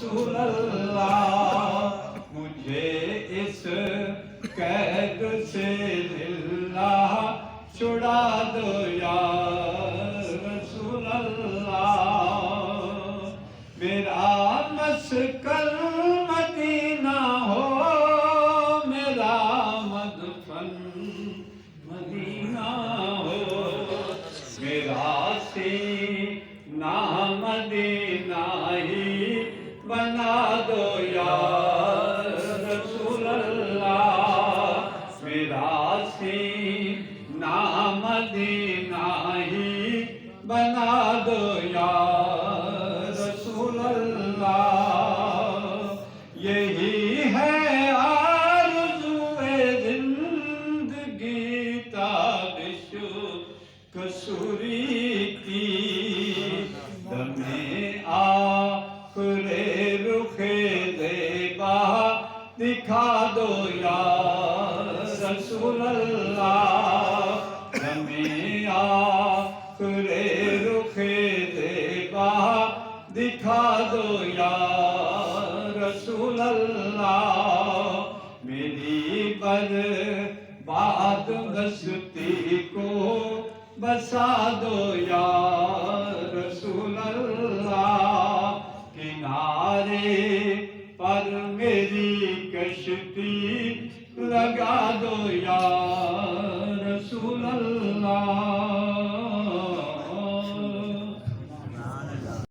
رسول اللہ مجھے اس قید سے اللہ چھڑا دو یا رسول اللہ میرا مسکن مدینہ ہو میرا مدفن مدینہ ہو میرا سینہ مدینہ ہی بنا دو یا رسول اللہ میرا سینہ مدینہ ہی بنا دو یا رسول اللہ یہی ہے آرزوئے زندگی تابش کسوری کی دمِ آخر رخ زیبا دکھا دو یا رسول اللہ دمِ آخر رخ زیبا دکھا دو یا رسول اللہ میری برباد بستی کو بسا دو یا رسول اللہ کنارے پر میری کشتی لگا دو یا رسول اللہ